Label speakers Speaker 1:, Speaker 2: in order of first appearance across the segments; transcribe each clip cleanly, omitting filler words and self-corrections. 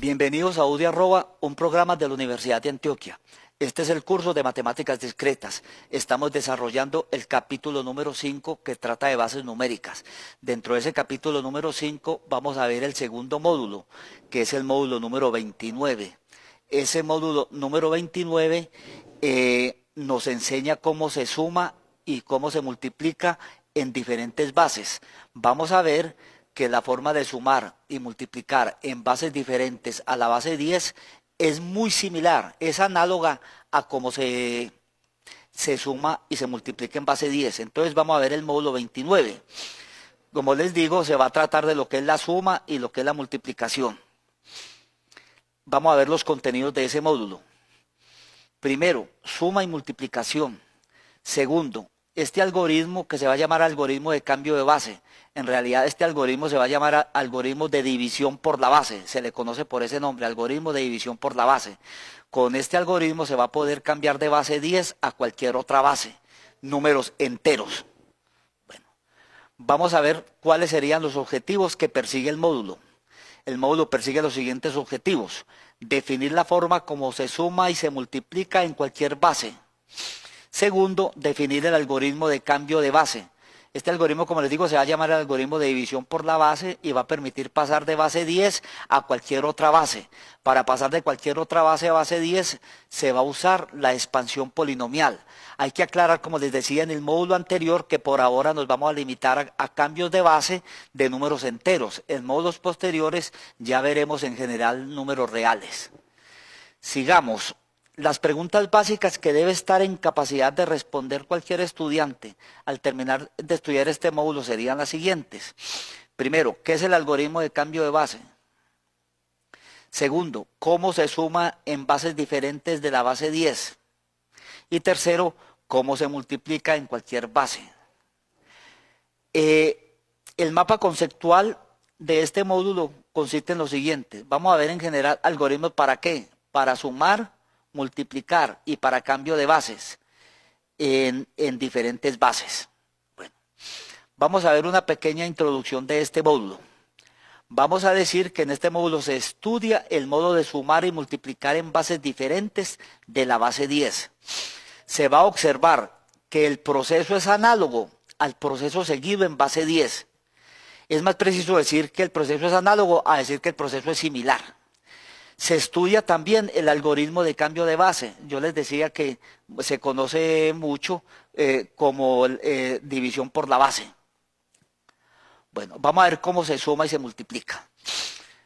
Speaker 1: Bienvenidos a UDI Arroba, un programa de la Universidad de Antioquia. Este es el curso de Matemáticas Discretas. Estamos desarrollando el capítulo número 5 que trata de bases numéricas. Dentro de ese capítulo número 5 vamos a ver el segundo módulo, que es el módulo número 29. Ese módulo número 29 nos enseña cómo se suma y cómo se multiplica en diferentes bases. Vamos a ver que la forma de sumar y multiplicar en bases diferentes a la base 10 es muy similar, es análoga a cómo se suma y se multiplica en base 10. Entonces vamos a ver el módulo 29. Como les digo, se va a tratar de lo que es la suma y lo que es la multiplicación. Vamos a ver los contenidos de ese módulo. Primero, suma y multiplicación. Segundo, este algoritmo que se va a llamar algoritmo de cambio de base. En realidad este algoritmo se va a llamar algoritmo de división por la base. Se le conoce por ese nombre, algoritmo de división por la base. Con este algoritmo se va a poder cambiar de base 10 a cualquier otra base. Números enteros. Bueno, vamos a ver cuáles serían los objetivos que persigue el módulo. El módulo persigue los siguientes objetivos. Definir la forma como se suma y se multiplica en cualquier base. Segundo, definir el algoritmo de cambio de base. Este algoritmo, como les digo, se va a llamar el algoritmo de división por la base y va a permitir pasar de base 10 a cualquier otra base. Para pasar de cualquier otra base a base 10 se va a usar la expansión polinomial. Hay que aclarar, como les decía en el módulo anterior, que por ahora nos vamos a limitar a cambios de base de números enteros. En módulos posteriores ya veremos en general números reales. Sigamos. Las preguntas básicas que debe estar en capacidad de responder cualquier estudiante al terminar de estudiar este módulo serían las siguientes. Primero, ¿qué es el algoritmo de cambio de base? Segundo, ¿cómo se suma en bases diferentes de la base 10? Y tercero, ¿cómo se multiplica en cualquier base? El mapa conceptual de este módulo consiste en lo siguiente. Vamos a ver en general algoritmos para qué, para sumar, multiplicar y para cambio de bases en diferentes bases. Bueno, vamos a ver una pequeña introducción de este módulo. Vamos a decir que en este módulo se estudia el modo de sumar y multiplicar en bases diferentes de la base 10. Se va a observar que el proceso es análogo al proceso seguido en base 10. Es más preciso decir que el proceso es análogo a decir que el proceso es similar. Se estudia también el algoritmo de cambio de base. Yo les decía que se conoce mucho como división por la base. Bueno, vamos a ver cómo se suma y se multiplica.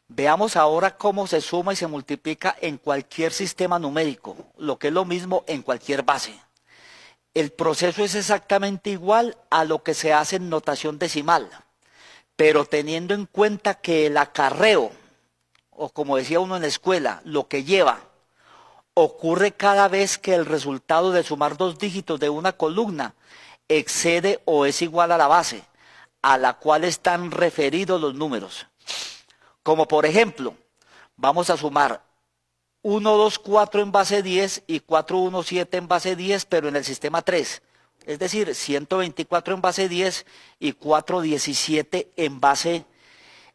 Speaker 1: Veamos ahora cómo se suma y se multiplica en cualquier sistema numérico, lo que es lo mismo en cualquier base. El proceso es exactamente igual a lo que se hace en notación decimal, pero teniendo en cuenta que el acarreo, o como decía uno en la escuela, lo que lleva, ocurre cada vez que el resultado de sumar dos dígitos de una columna excede o es igual a la base, a la cual están referidos los números. Como por ejemplo, vamos a sumar 1, 2, 4 en base 10 y 4, 1, 7 en base 10, pero en el sistema 3. Es decir, 124 en base 10 y 4, 17 en base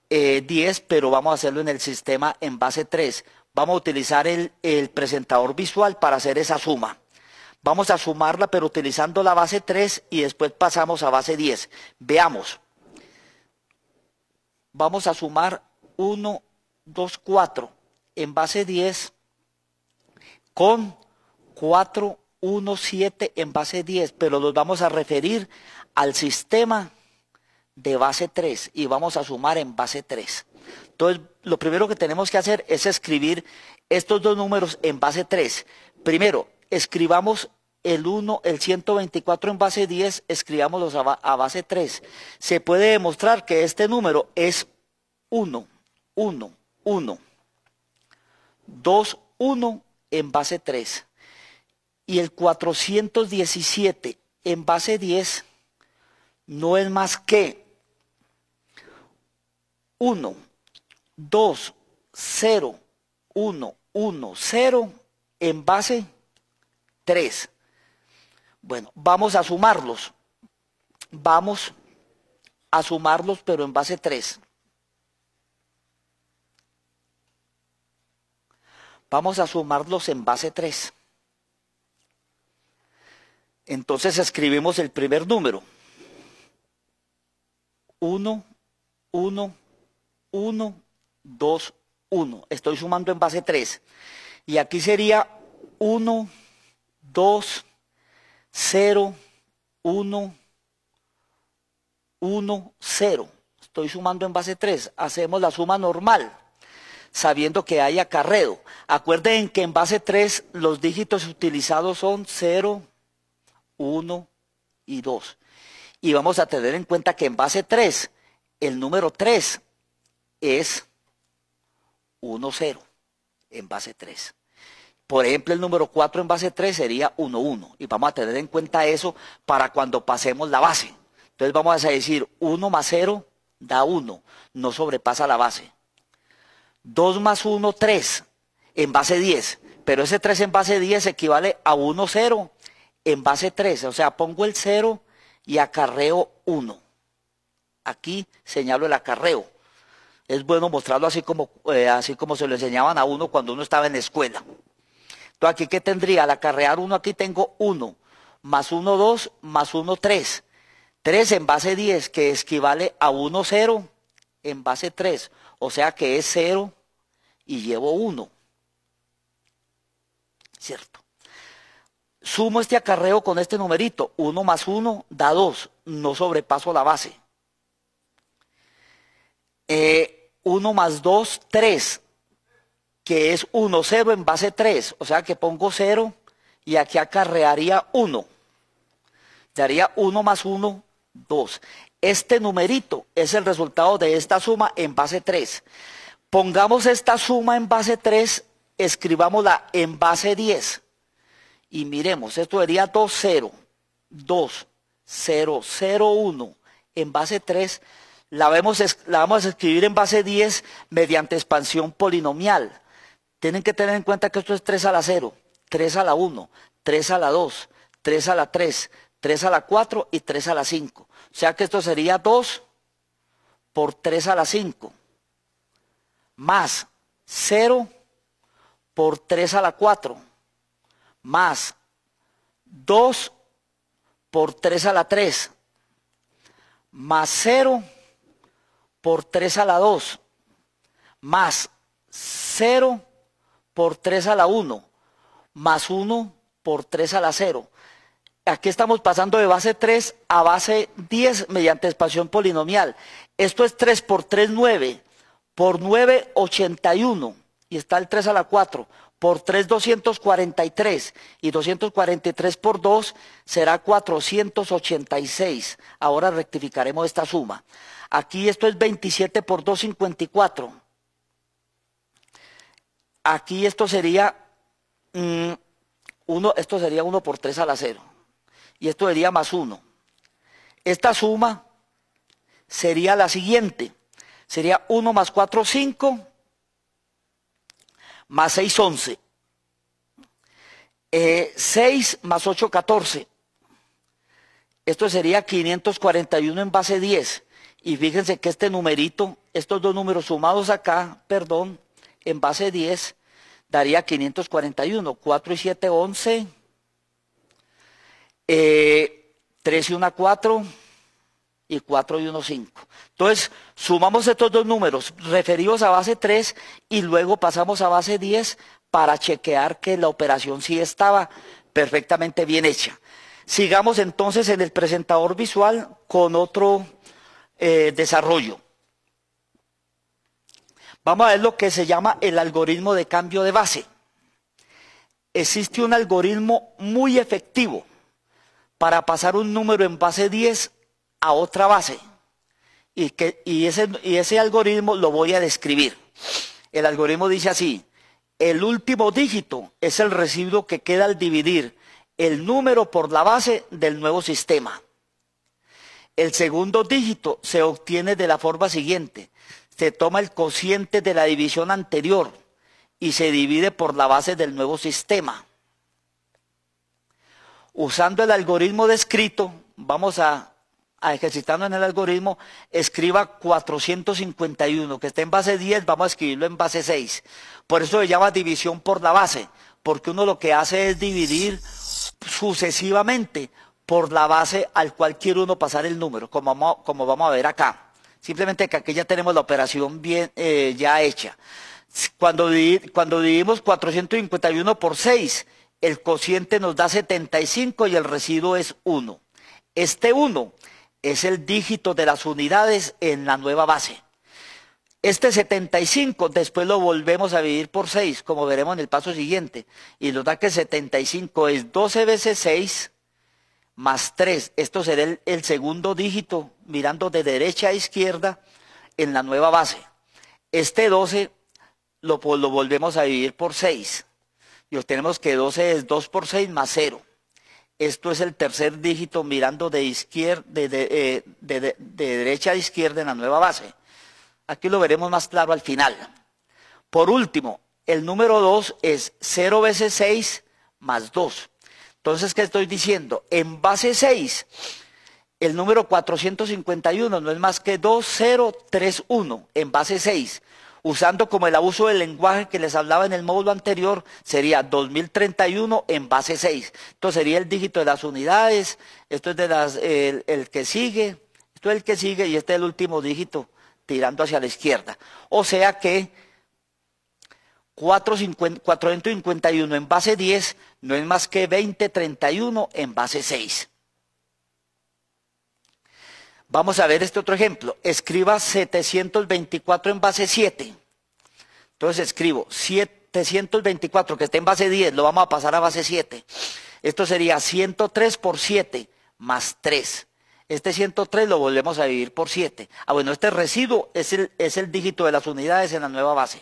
Speaker 1: 10, pero vamos a hacerlo en el sistema en base 3. Vamos a utilizar el presentador visual para hacer esa suma. Vamos a sumarla, pero utilizando la base 3 y después pasamos a base 10. Veamos. Vamos a sumar 1, 2, 4 en base 10 con 4, 1, 7 en base 10, pero los vamos a referir al sistema de base 3 y vamos a sumar en base 3. Entonces, lo primero que tenemos que hacer es escribir estos dos números en base 3. Primero, escribamos el 1, el 124 en base 10, escribámoslos a base 3. Se puede demostrar que este número es 1, 1, 1, 2, 1 en base 3. Y el 417 en base 10 no es más que 1, 2, 0, 1, 1, 0 en base 3. Bueno, vamos a sumarlos. Vamos a sumarlos, pero en base 3. Vamos a sumarlos en base 3. Entonces escribimos el primer número. 1, 1, 1, 2, 1. Estoy sumando en base 3. Y aquí sería 1, 2, 0, 1, 1, 0. Estoy sumando en base 3. Hacemos la suma normal, sabiendo que hay acarreo. Acuerden que en base 3 los dígitos utilizados son 0, 1 y 2. Y vamos a tener en cuenta que en base 3, el número 3 es 1, 0 en base 3. Por ejemplo, el número 4 en base 3 sería 1, 1. Y vamos a tener en cuenta eso para cuando pasemos la base. Entonces vamos a decir 1 más 0 da 1, no sobrepasa la base. 2 más 1, 3 en base 10. Pero ese 3 en base 10 equivale a 1, 0 en base 3. O sea, pongo el 0 y acarreo 1. Aquí señalo el acarreo. Es bueno mostrarlo así como se lo enseñaban a uno cuando uno estaba en la escuela. Entonces, aquí, ¿qué tendría? Al acarrear 1, aquí tengo 1, más 1, 2, más 1, 3. 3 en base 10, que equivale a 1, 0 en base 3. O sea que es 0 y llevo 1. ¿Cierto? Sumo este acarreo con este numerito. 1 más 1 da 2. No sobrepaso la base. 1 más 2, 3. Que es 1, 0 en base 3. O sea que pongo 0 y aquí acarrearía 1. Daría 1 más 1, 2. Este numerito es el resultado de esta suma en base 3. Pongamos esta suma en base 3, escribámosla en base 10. Y miremos, esto sería 2, 0, 2, 0, 0, 1. En base 3 la vamos a escribir en base 10 mediante expansión polinomial. Tienen que tener en cuenta que esto es 3 a la 0, 3 a la 1, 3 a la 2, 3 a la 3, 3 a la 4 y 3 a la 5. O sea que esto sería 2 por 3 a la 5, más 0 por 3 a la 4, más 2 por 3 a la 3, más 0 por 3 a la 2, más 0 por 3 a la 1, más 1 por 3 a la 0. Aquí estamos pasando de base 3 a base 10 mediante expansión polinomial. Esto es 3 por 3, 9. Por 9, 81. Y está el 3 a la 4. Por 3, 243. Y 243 por 2 será 486. Ahora rectificaremos esta suma. Aquí esto es 27 por 2, 54. Aquí esto sería 1 por 3 a la 0. Y esto sería más 1. Esta suma sería la siguiente. Sería 1 más 4, 5. Más 6, 11. 6 más 8, 14. Esto sería 541 en base 10. Y fíjense que este numerito, estos dos números sumados acá, en base 10, daría 541. 4 y 7, 11. 3 y 1, 4. Y 4 y 1, 5. Entonces, sumamos estos dos números referidos a base 3 y luego pasamos a base 10 para chequear que la operación sí estaba perfectamente bien hecha. Sigamos entonces en el presentador visual con otro desarrollo. Vamos a ver lo que se llama el algoritmo de cambio de base. Existe un algoritmo muy efectivo para pasar un número en base 10 a otra base. Y ese algoritmo lo voy a describir. El algoritmo dice así: el último dígito es el residuo que queda al dividir el número por la base del nuevo sistema. El segundo dígito se obtiene de la forma siguiente: se toma el cociente de la división anterior y se divide por la base del nuevo sistema. Usando el algoritmo descrito, vamos a ejercitando en el algoritmo, escriba 451, que está en base 10, vamos a escribirlo en base 6. Por eso se llama división por la base, porque uno lo que hace es dividir sucesivamente por la base al cual quiere uno pasar el número, como vamos a ver acá. Simplemente que aquí ya tenemos la operación bien ya hecha. Cuando dividimos 451 por 6, el cociente nos da 75 y el residuo es 1. Este 1 es el dígito de las unidades en la nueva base. Este 75 después lo volvemos a dividir por 6, como veremos en el paso siguiente. Y nos da que 75 es 12 veces 6 más 3. Esto será el segundo dígito, mirando de derecha a izquierda en la nueva base. Este 12 lo volvemos a dividir por 6. Y obtenemos que 12 es 2 por 6 más 0. Esto es el tercer dígito mirando de derecha a izquierda en la nueva base. Aquí lo veremos más claro al final. Por último, el número 2 es 0 veces 6 más 2. Entonces, ¿qué estoy diciendo? En base 6, el número 451 no es más que 2031 en base 6. Usando como el abuso del lenguaje que les hablaba en el módulo anterior, sería 2031 en base 6. Esto sería el dígito de las unidades, esto es de el que sigue, esto es el que sigue y este es el último dígito tirando hacia la izquierda. O sea que 451 en base 10 no es más que 2031 en base 6. Vamos a ver este otro ejemplo. Escriba 724 en base 7. Entonces escribo 724 que está en base 10, lo vamos a pasar a base 7. Esto sería 103 por 7 más 3. Este 103 lo volvemos a dividir por 7. Bueno, este residuo es el dígito de las unidades en la nueva base.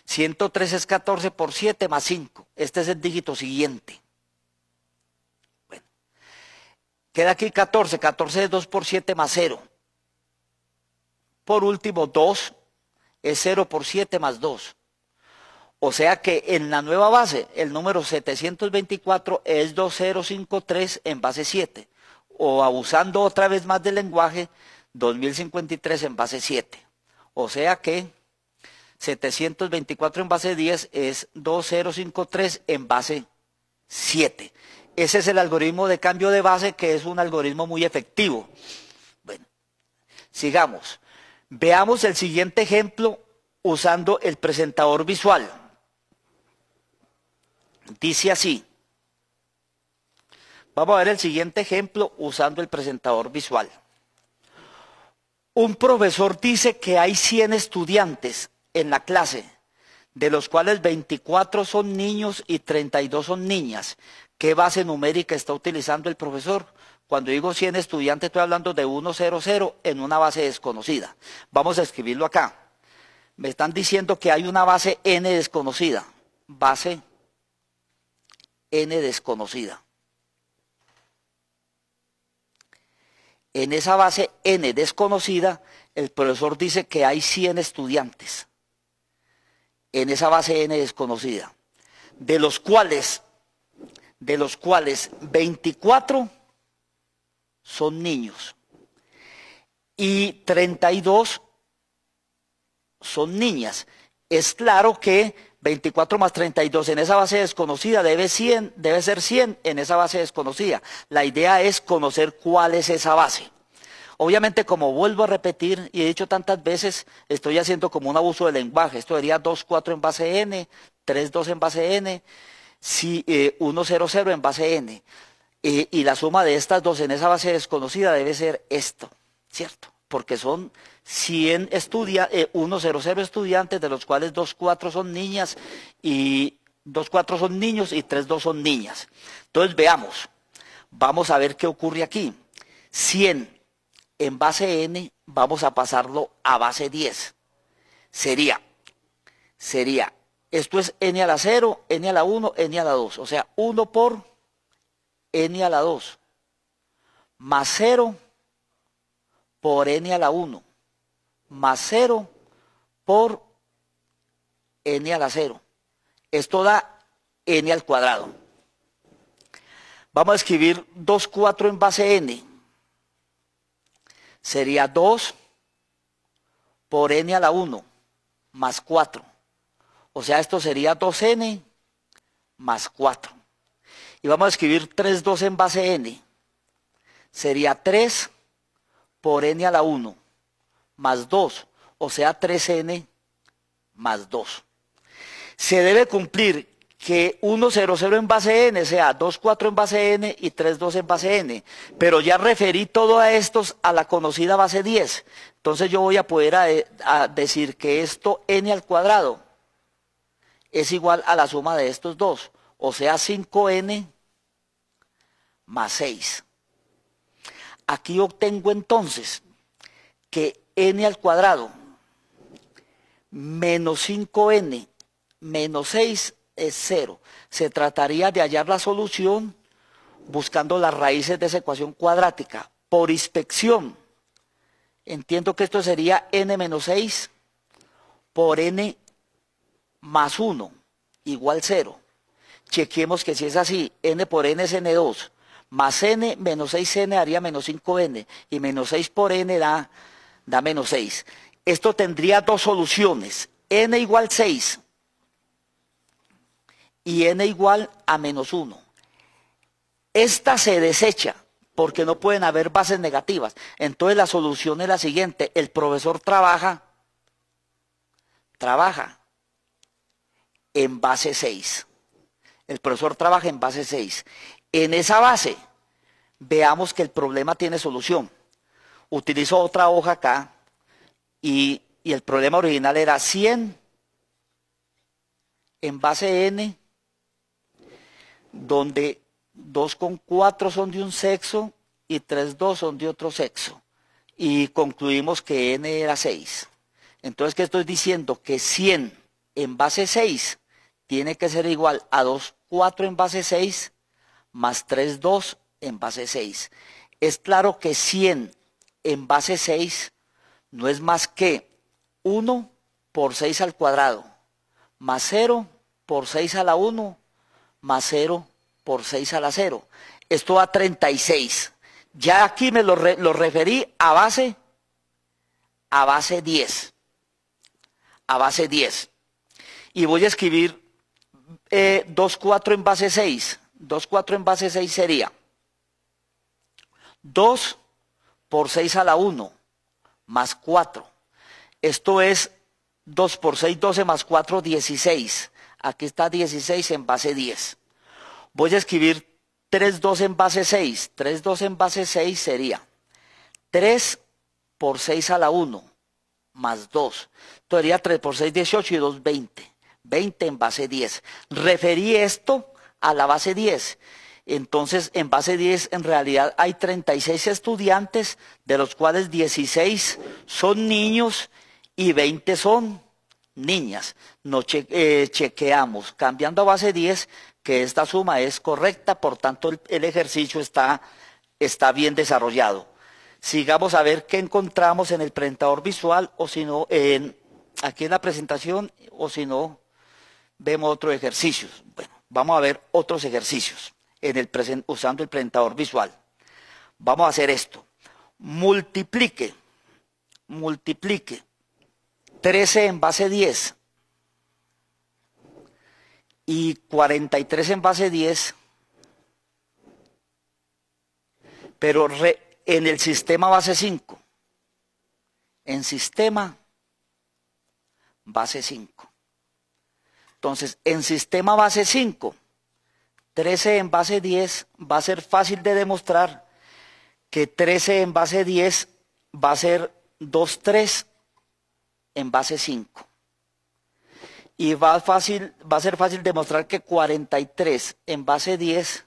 Speaker 1: 103 es 14 por 7 más 5. Este es el dígito siguiente. Bueno, queda aquí 14. 14 es 2 por 7 más 0. Por último, 2 es 0 por 7 más 2. O sea que en la nueva base, el número 724 es 2053 en base 7. O abusando otra vez más del lenguaje, 2053 en base 7. O sea que 724 en base 10 es 2053 en base 7. Ese es el algoritmo de cambio de base, que es un algoritmo muy efectivo. Bueno, sigamos. Veamos el siguiente ejemplo usando el presentador visual. Dice así. Vamos a ver el siguiente ejemplo usando el presentador visual. Un profesor dice que hay 100 estudiantes en la clase, de los cuales 24 son niños y 32 son niñas. ¿Qué base numérica está utilizando el profesor? Cuando digo 100 estudiantes estoy hablando de 100 en una base desconocida. Vamos a escribirlo acá. Me están diciendo que hay una base n desconocida. Base n desconocida. En esa base n desconocida, el profesor dice que hay 100 estudiantes. En esa base n desconocida. De los cuales 24 son niños y 32 son niñas. Es claro que 24 más 32 en esa base desconocida debe ser 100 en esa base desconocida. La idea es conocer cuál es esa base. Obviamente, como vuelvo a repetir y he dicho tantas veces, estoy haciendo como un abuso del lenguaje. Esto sería 2, 4 en base n, 3, 2 en base n, 1, 0, 0 en base n. Y la suma de estas dos en esa base desconocida debe ser esto, ¿cierto? Porque son 100 estudiantes, de los cuales 2, 4 son niñas y 2, 4 son niños y 3, 2 son niñas. Entonces veamos, vamos a ver qué ocurre aquí. 100 en base n, vamos a pasarlo a base 10. Sería, esto es n a la 0, n a la 1, n a la 2. O sea, 1 por n a la 2, más 0 por n a la 1, más 0 por n a la 0. Esto da n al cuadrado. Vamos a escribir 2, 4 en base n. sería 2 por n a la 1 más 4. O sea, esto sería 2n más 4. Y vamos a escribir 3, 2 en base n. Sería 3 por n a la 1 más 2. O sea, 3n más 2. Se debe cumplir que 1, 0, 0 en base n sea 2, 4 en base n y 3, 2 en base n. Pero ya referí todo a estos a la conocida base 10. Entonces yo voy a poder decir que esto n al cuadrado es igual a la suma de estos dos. O sea, 5n más 6. Aquí obtengo entonces que n al cuadrado menos 5n menos 6 es 0. Se trataría de hallar la solución buscando las raíces de esa ecuación cuadrática. Por inspección, entiendo que esto sería n menos 6 por n más 1 igual 0. Chequemos que si es así, n por n es n2, más n menos 6n daría menos 5n, y menos 6 por n da menos 6. Esto tendría dos soluciones, n igual 6 y n igual a menos 1. Esta se desecha porque no pueden haber bases negativas. Entonces la solución es la siguiente: el profesor trabaja en base 6. El profesor trabaja en base 6. En esa base, veamos que el problema tiene solución. Utilizo otra hoja acá y el problema original era 100 en base n, donde 2,4 son de un sexo y 3,2 son de otro sexo. Y concluimos que n era 6. Entonces, ¿qué estoy diciendo? Que 100 en base 6 tiene que ser igual a 2,4 en base 6 más 3,2 en base 6. Es claro que 100 en base 6 no es más que 1 por 6 al cuadrado, más 0 por 6 a la 1, más 0 por 6 a la 0. Esto da 36. Ya aquí me lo referí a base 10. A base 10. Y voy a escribir 2,4 en base 6. 2,4 en base 6 sería 2 por 6 a la 1 más 4. Esto es 2 por 6, 12 más 4, 16. Aquí está 16 en base 10. Voy a escribir 3,2 en base 6. 3,2 en base 6 sería 3 por 6 a la 1 más 2. Esto sería 3 por 6, 18 y 2, 20. 20 en base 10. Referí esto a la base 10. Entonces, en base 10 en realidad hay 36 estudiantes, de los cuales 16 son niños y 20 son niñas. No chequeamos, cambiando a base 10, que esta suma es correcta, por tanto el ejercicio está bien desarrollado. Sigamos a ver qué encontramos en el presentador visual, o si no, aquí en la presentación, o si no, vemos otros ejercicios. Bueno, vamos a ver otros ejercicios usando el presentador visual. Vamos a hacer esto. Multiplique 13 en base 10 y 43 en base 10, pero en el sistema base 5. En sistema base 5. Entonces, en sistema base 5, 13 en base 10, va a ser fácil de demostrar que 13 en base 10 va a ser 2, 3 en base 5. Y va a ser fácil demostrar que 43 en base 10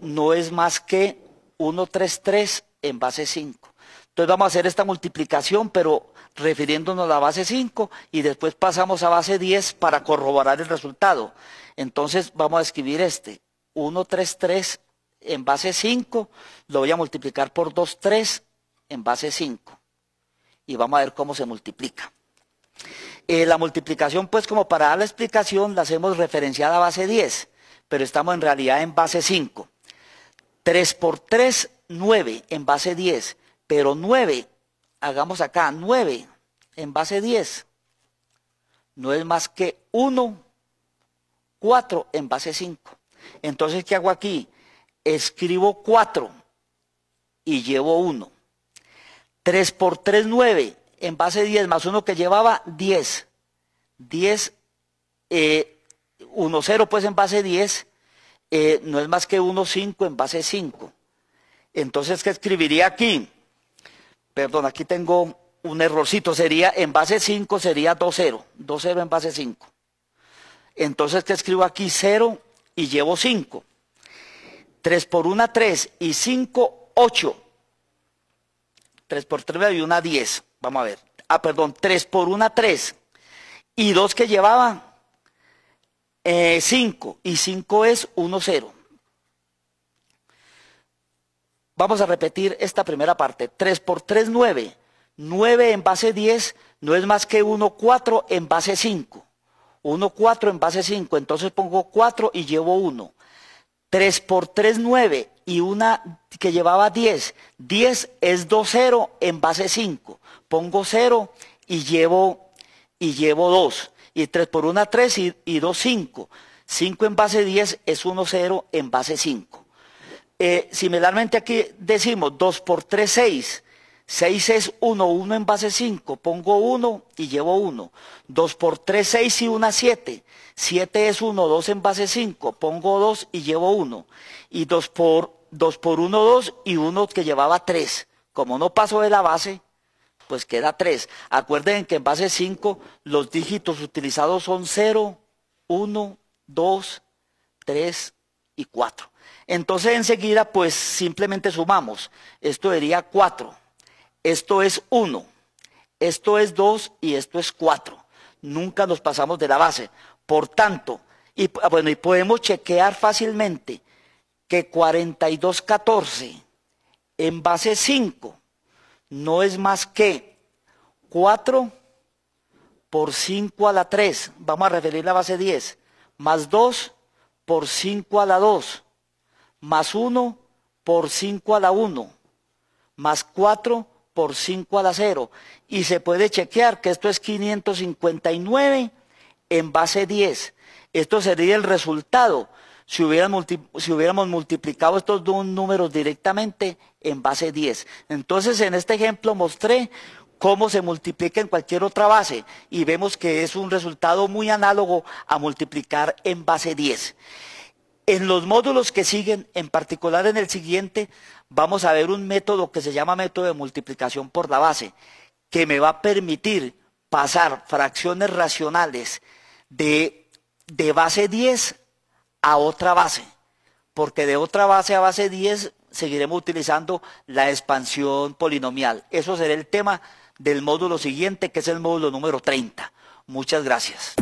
Speaker 1: no es más que 1, 3, 3 en base 5. Entonces vamos a hacer esta multiplicación, pero refiriéndonos a la base 5, y después pasamos a base 10 para corroborar el resultado. Entonces vamos a escribir 1, 3, 3 en base 5, lo voy a multiplicar por 2, 3 en base 5. Y vamos a ver cómo se multiplica. La multiplicación, pues, como para dar la explicación, la hacemos referenciada a base 10, pero estamos en realidad en base 5. 3 por 3, 9 en base 10, Pero 9, hagamos acá, 9 en base 10, no es más que 1, 4 en base 5. Entonces, ¿qué hago aquí? Escribo 4 y llevo 1. 3 por 3, 9, en base 10, más 1 que llevaba, 10. 10, 1, 0 pues en base 10, no es más que 1, 5 en base 5. Entonces, ¿qué escribiría aquí? Perdón, aquí tengo un errorcito, sería en base 5 sería 2, 0. 2, 0 en base 5. Entonces, ¿qué escribo aquí? 0 y llevo 5. 3 por 1, 3 y 5, 8. 3 por 3 y 1, 10. Vamos a ver. Perdón, 3 por 1, 3. Y 2 que llevaba, 5. Y 5 es 1, 0. Vamos a repetir esta primera parte. 3 por 3, 9. 9 en base 10 no es más que 1, 4 en base 5. 1, 4 en base 5. Entonces pongo 4 y llevo 1. 3 por 3, 9 y una que llevaba 10. 10 es 2, 0 en base 5. Pongo 0 y llevo 2. Y 3 por 1, 3 y 2, 5. 5 en base 10 es 1, 0 en base 5. Similarmente aquí decimos 2 por 3, 6. 6 es 1, 1 en base 5, pongo 1 y llevo 1. 2 por 3, 6 y 1, 7. 7 es 1, 2 en base 5, pongo 2 y llevo 1. Y 2 por 1, 2 y 1 que llevaba 3. Como no paso de la base, pues queda 3. Acuerden que en base 5 los dígitos utilizados son 0, 1, 2, 3 y 4. Entonces enseguida pues simplemente sumamos. Esto sería 4. Esto es 1, esto es 2 y esto es 4. Nunca nos pasamos de la base. Por tanto, y podemos chequear fácilmente que 42, 14 en base 5 no es más que 4 por 5 a la 3. Vamos a referir la base 10. Más 2 por 5 a la 2. Más 1 por 5 a la 1. Más 4 por 5 a la 0. Y se puede chequear que esto es 559 en base 10. Esto sería el resultado si hubiéramos multiplicado estos dos números directamente en base 10. Entonces, en este ejemplo mostré cómo se multiplica en cualquier otra base y vemos que es un resultado muy análogo a multiplicar en base 10. En los módulos que siguen, en particular en el siguiente, vamos a ver un método que se llama método de multiplicación por la base, que me va a permitir pasar fracciones racionales de base 10 a otra base, porque de otra base a base 10 seguiremos utilizando la expansión polinomial. Eso será el tema del módulo siguiente, que es el módulo número 30. Muchas gracias.